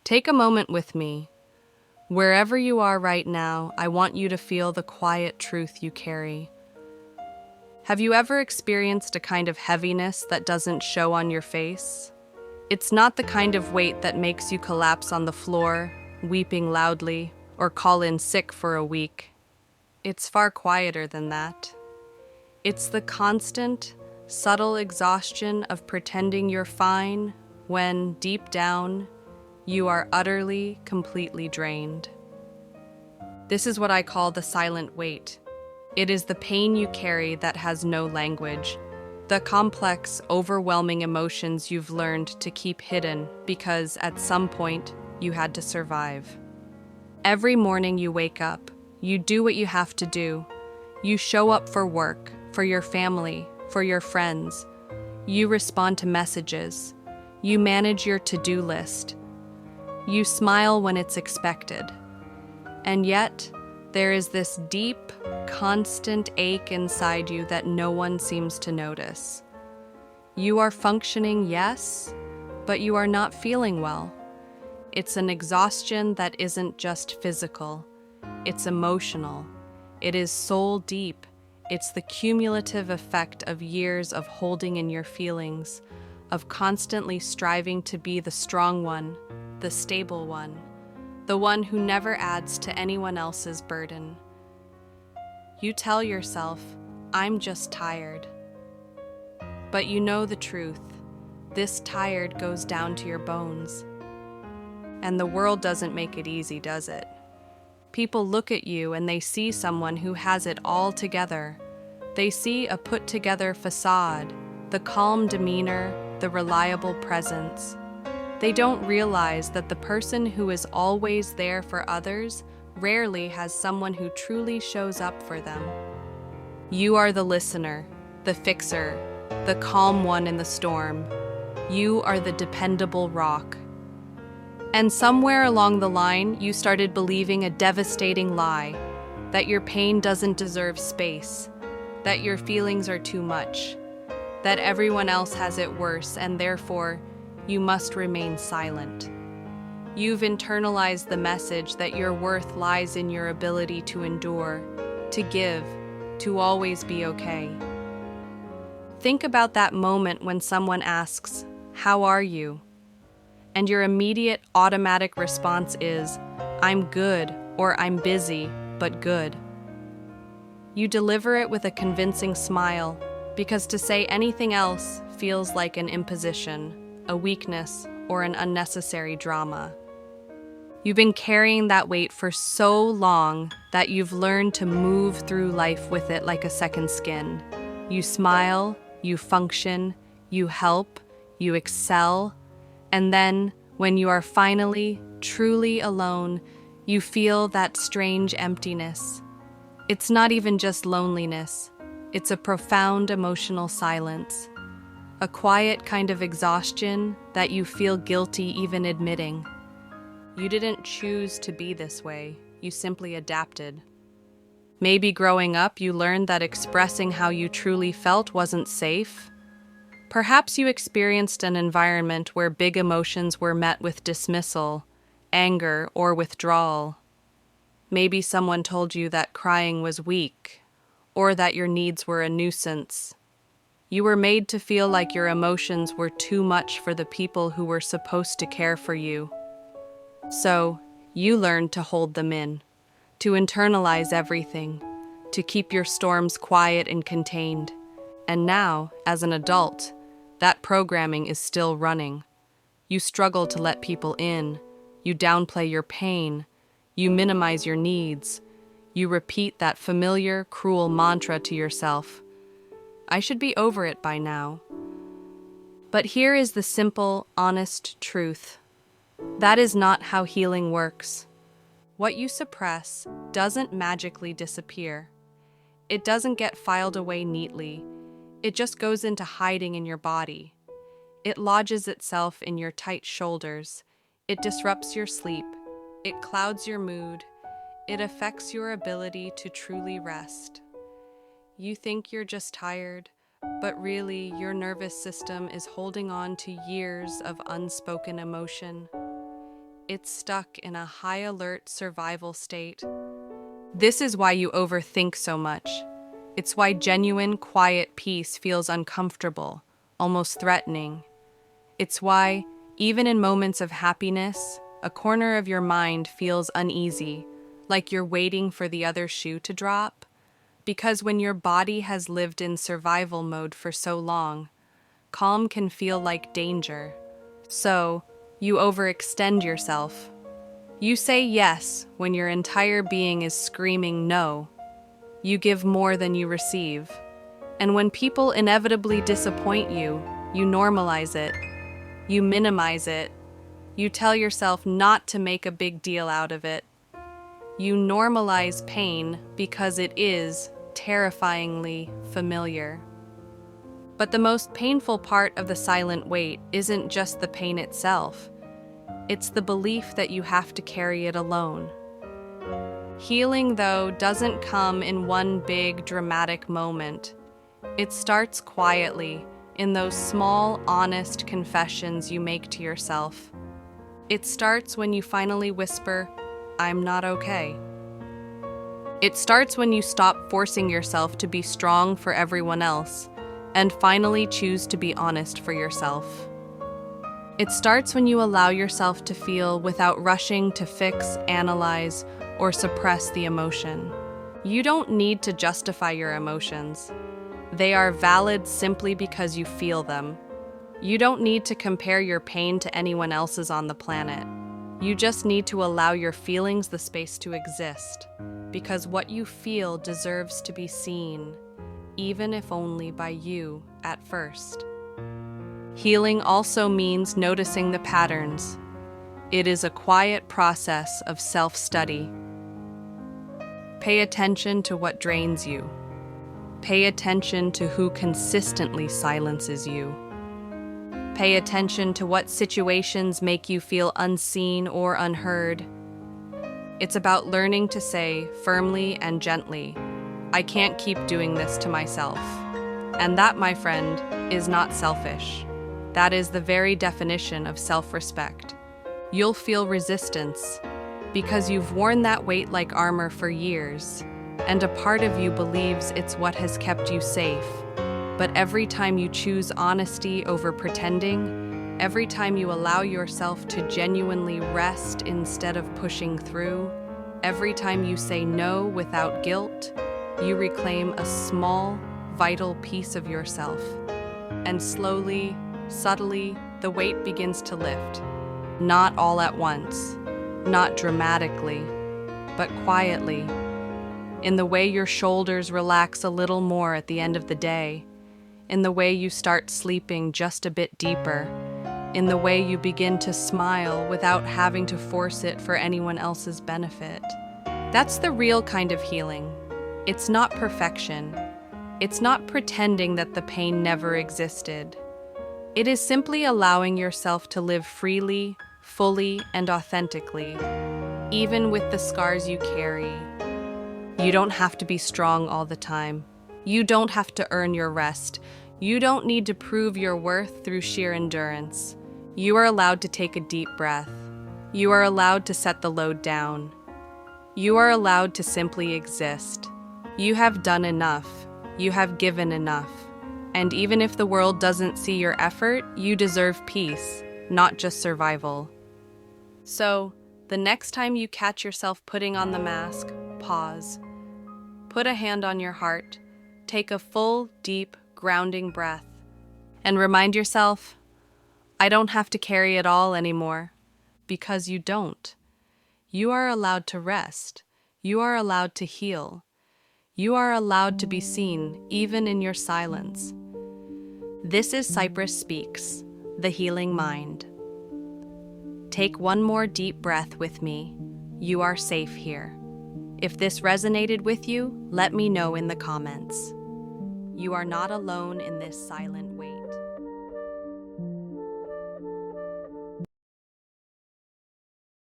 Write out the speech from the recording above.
Take a moment with me. Wherever you are right now, I want you to feel the quiet truth you carry. Have you ever experienced a kind of heaviness that doesn't show on your face? It's not the kind of weight that makes you collapse on the floor, weeping loudly, or call in sick for a week. It's far quieter than that. It's the constant, subtle exhaustion of pretending you're fine when, deep down, you are utterly, completely drained. This is what I call the silent weight. It is the pain you carry that has no language, the complex, overwhelming emotions you've learned to keep hidden because, at some point, you had to survive. Every morning you wake up, you do what you have to do. You show up for work, for your family, for your friends. You respond to messages. You manage your to-do list. You smile when it's expected. And yet, there is this deep, constant ache inside you that no one seems to notice. You are functioning, yes, but you are not feeling well. It's an exhaustion that isn't just physical. It's emotional. It is soul deep. It's the cumulative effect of years of holding in your feelings, of constantly striving to be the strong one, the stable one, the one who never adds to anyone else's burden. You tell yourself, I'm just tired. But you know the truth. This tired goes down to your bones. And the world doesn't make it easy, does it? People look at you and they see someone who has it all together. They see a put-together facade, the calm demeanor, the reliable presence. They don't realize that the person who is always there for others rarely has someone who truly shows up for them. You are the listener, the fixer, the calm one in the storm. You are the dependable rock. And somewhere along the line, you started believing a devastating lie, that your pain doesn't deserve space, that your feelings are too much, that everyone else has it worse, and therefore, you must remain silent. You've internalized the message that your worth lies in your ability to endure, to give, to always be okay. Think about that moment when someone asks, "How are you?" And your immediate automatic response is, "I'm good," or "I'm busy, but good." You deliver it with a convincing smile, because to say anything else feels like an imposition, a weakness, or an unnecessary drama. You've been carrying that weight for so long that you've learned to move through life with it like a second skin. You smile, you function, you help, you excel, and then, when you are finally, truly alone, you feel that strange emptiness. It's not even just loneliness, it's a profound emotional silence. A quiet kind of exhaustion that you feel guilty even admitting. You didn't choose to be this way, you simply adapted. Maybe growing up you learned that expressing how you truly felt wasn't safe. Perhaps you experienced an environment where big emotions were met with dismissal, anger, or withdrawal. Maybe someone told you that crying was weak, or that your needs were a nuisance. You were made to feel like your emotions were too much for the people who were supposed to care for you. So, you learned to hold them in, to internalize everything, to keep your storms quiet and contained. And now, as an adult, that programming is still running. You struggle to let people in, you downplay your pain, you minimize your needs, you repeat that familiar, cruel mantra to yourself. I should be over it by now. But here is the simple, honest truth. That is not how healing works. What you suppress doesn't magically disappear. It doesn't get filed away neatly. It just goes into hiding in your body. It lodges itself in your tight shoulders. It disrupts your sleep. It clouds your mood. It affects your ability to truly rest. You think you're just tired, but really your nervous system is holding on to years of unspoken emotion. it's stuck in a high-alert survival state. This is why you overthink so much. It's why genuine, quiet peace feels uncomfortable, almost threatening. It's why, even in moments of happiness, a corner of your mind feels uneasy, like you're waiting for the other shoe to drop. Because when your body has lived in survival mode for so long, calm can feel like danger. So, you overextend yourself. You say yes when your entire being is screaming no. You give more than you receive. And when people inevitably disappoint you, you normalize it. You minimize it. You tell yourself not to make a big deal out of it. You normalize pain because it is terrifyingly familiar. But the most painful part of the silent wait isn't just the pain itself. It's the belief that you have to carry it alone. Healing, though, doesn't come in one big, dramatic moment. It starts quietly, in those small, honest confessions you make to yourself. It starts when you finally whisper, "I'm not okay." It starts when you stop forcing yourself to be strong for everyone else and finally choose to be honest for yourself. It starts when you allow yourself to feel without rushing to fix, analyze, or suppress the emotion. You don't need to justify your emotions. They are valid simply because you feel them. You don't need to compare your pain to anyone else's on the planet. You just need to allow your feelings the space to exist, because what you feel deserves to be seen, even if only by you at first. Healing also means noticing the patterns. It is a quiet process of self-study. Pay attention to what drains you. Pay attention to who consistently silences you. Pay attention to what situations make you feel unseen or unheard. It's about learning to say, firmly and gently, "I can't keep doing this to myself." And that, my friend, is not selfish. That is the very definition of self-respect. You'll feel resistance because you've worn that weight like armor for years, and a part of you believes it's what has kept you safe. But every time you choose honesty over pretending, every time you allow yourself to genuinely rest instead of pushing through, every time you say no without guilt, you reclaim a small, vital piece of yourself. And slowly, subtly, the weight begins to lift. Not all at once, not dramatically, but quietly, in the way your shoulders relax a little more at the end of the day, in the way you start sleeping just a bit deeper, in the way you begin to smile without having to force it for anyone else's benefit. That's the real kind of healing. It's not perfection. It's not pretending that the pain never existed. It is simply allowing yourself to live freely, fully, and authentically, even with the scars you carry. You don't have to be strong all the time. You don't have to earn your rest. You don't need to prove your worth through sheer endurance. You are allowed to take a deep breath. You are allowed to set the load down. You are allowed to simply exist. You have done enough. You have given enough. And even if the world doesn't see your effort, you deserve peace, not just survival. So, the next time you catch yourself putting on the mask, pause. Put a hand on your heart. Take a full, deep, grounding breath. And remind yourself, I don't have to carry it all anymore. Because you don't. You are allowed to rest. You are allowed to heal. You are allowed to be seen, even in your silence. This is Cypress Speaks, the healing mind. Take one more deep breath with me. You are safe here. If this resonated with you, let me know in the comments. You are not alone in this silent